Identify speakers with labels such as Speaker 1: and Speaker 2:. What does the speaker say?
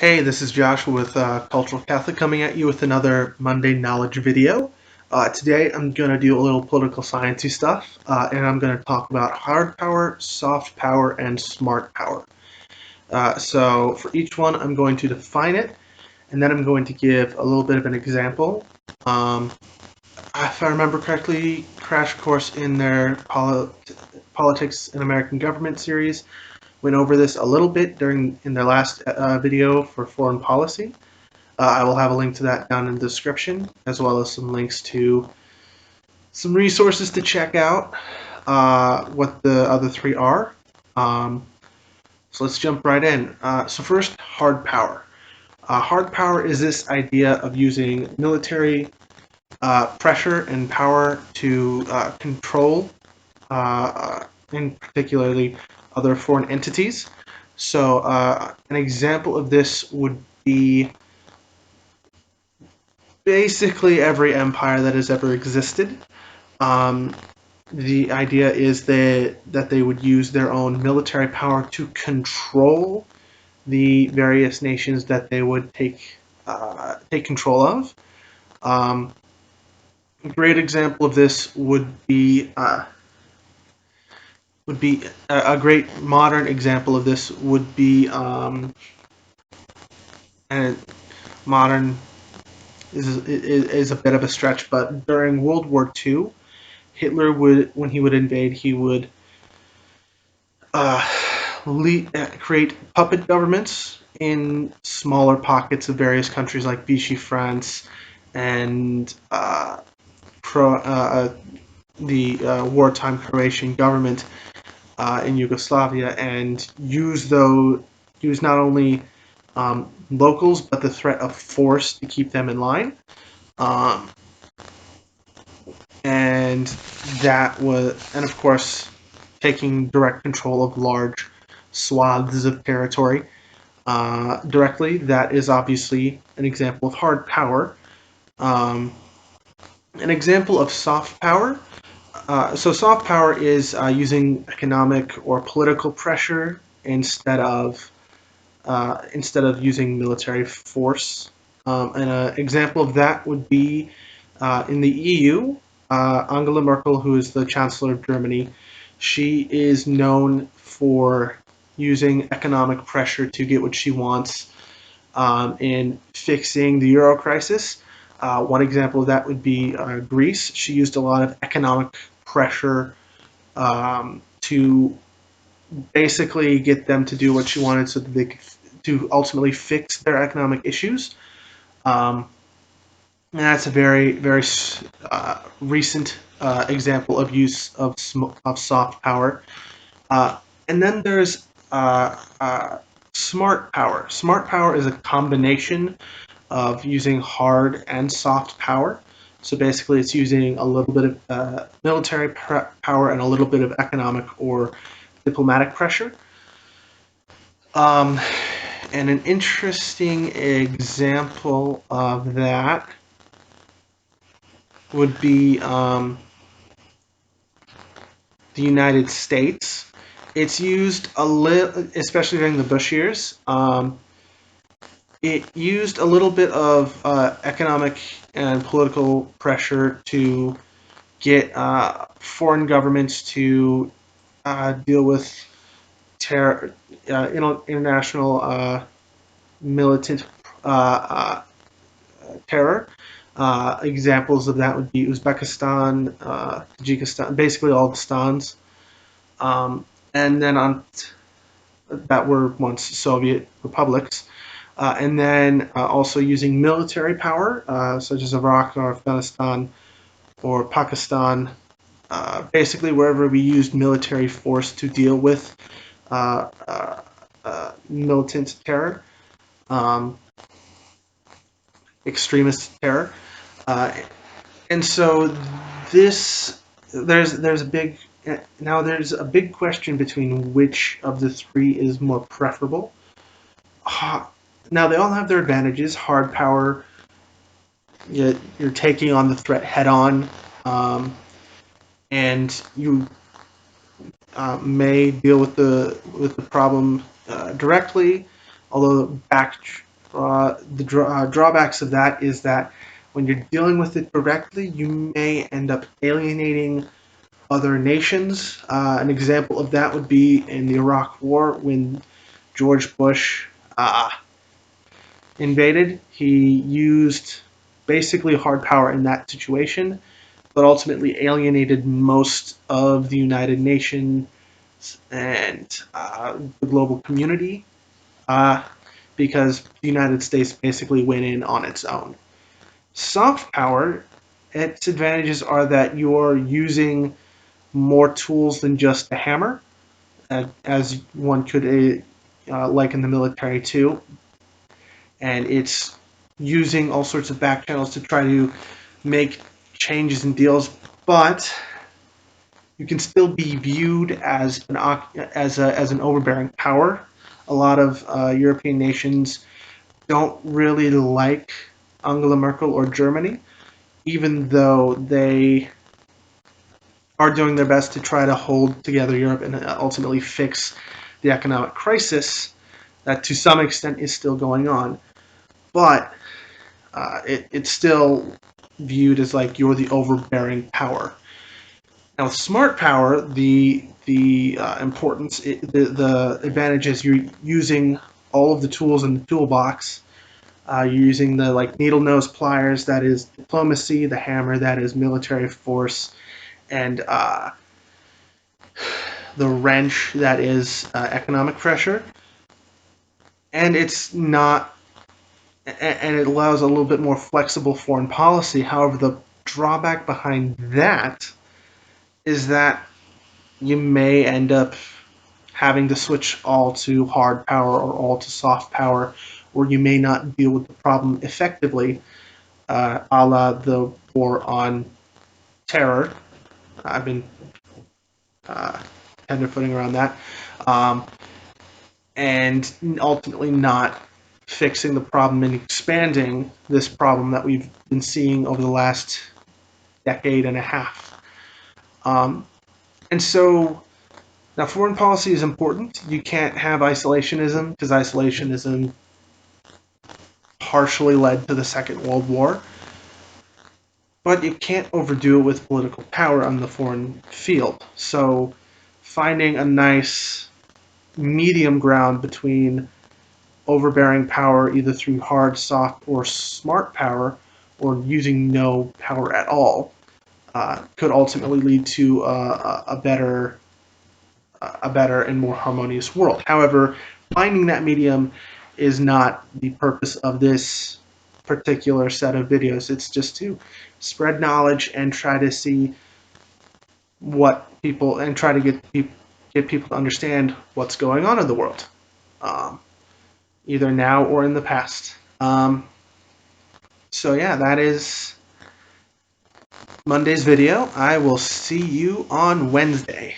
Speaker 1: Hey, this is Joshua with Cultural Catholic coming at you with another Monday Knowledge video. Today I'm going to do a little political sciencey stuff, and I'm going to talk about hard power, soft power, and smart power. So for each one, I'm going to define it, and then I'm going to give a little bit of an example. Um, if I remember correctly, Crash Course in their Politics in American Government series went over this a little bit in their last video for foreign policy. I will have a link to that down in the description, as well as some links to some resources to check out what the other three are. Um, so let's jump right in. So first, hard power. Hard power is this idea of using military pressure and power to control, in particularly other foreign entities. So an example of this would be basically every empire that has ever existed. Um, the idea is that they would use their own military power to control the various nations that they would take control of. Um, a great example of this would be a great modern example of this would be and modern is a bit of a stretch, but during World War II, Hitler would, when he would invade, he would uh, create puppet governments in smaller pockets of various countries like Vichy France and the wartime Croatian government in Yugoslavia, and use not only locals but the threat of force to keep them in line. Um, and and of course, taking direct control of large swaths of territory directly. That is obviously an example of hard power. Um, an example of soft power. So soft power is using economic or political pressure instead of using military force. And an example of that would be in the EU, Angela Merkel, who is the Chancellor of Germany. She is known for using economic pressure to get what she wants in fixing the euro crisis. One example of that would be Greece. She used a lot of economic pressure to basically get them to do what she wanted so that they could to ultimately fix their economic issues. Um, and that's a very recent example of use of soft power. And then there's smart power. Smart power is a combination of using hard and soft power. So basically, it's using a little bit of military power and a little bit of economic or diplomatic pressure. Um, and an interesting example of that would be the United States. It's used a little, especially during the Bush years. It used a little bit of economic and political pressure to get foreign governments to deal with terror, international militant terror. Examples of that would be Uzbekistan, Tajikistan, basically all the stans, and then on that were once Soviet republics. And then also using military power, such as Iraq or Afghanistan or Pakistan, basically wherever we used military force to deal with uh, uh, militant terror, um, extremist terror. Uh, and so this there's a big now there's a big question between which of the three is more preferable. Now they all have their advantages. Hard power, you're taking on the threat head on, and you may deal with the problem directly. Although Drawbacks of that is that when you're dealing with it directly, you may end up alienating other nations. An example of that would be in the Iraq War when George Bush invaded. He used basically hard power in that situation, but ultimately alienated most of the United Nations and the global community uh, because the United States basically went in on its own. Soft power, its advantages are that you're using more tools than just a hammer, as one could like in the military too, and it's using all sorts of back channels to try to make changes and deals, but you can still be viewed as an overbearing power. A lot of European nations don't really like Angela Merkel or Germany, even though they are doing their best to try to hold together Europe and ultimately fix the economic crisis that to some extent is still going on. But it's still viewed as like you're the overbearing power. Now, with smart power, the importance, the advantage is you're using all of the tools in the toolbox. You're using the like needle nose pliers, that is diplomacy, the hammer, that is military force, and the wrench, that is economic pressure. And it's not, and it allows a little bit more flexible foreign policy. However, the drawback behind that is that you may end up having to switch all to hard power or all to soft power, or you may not deal with the problem effectively, a la the war on terror. I've been uh, tenderfooting around that, um, and ultimately not fixing the problem and expanding this problem that we've been seeing over the last decade and a half. Um, and so now foreign policy is important. You can't have isolationism because isolationism partially led to the Second World War, but you can't overdo it with political power on the foreign field. So finding a nice medium ground between overbearing power either through hard, soft, or smart power, or using no power at all, could ultimately lead to a better and more harmonious world. However, finding that medium is not the purpose of this particular set of videos. It's just to spread knowledge and try to see what people and try to get people to understand what's going on in the world, um, either now or in the past. So yeah, that is Monday's video. I will see you on Wednesday.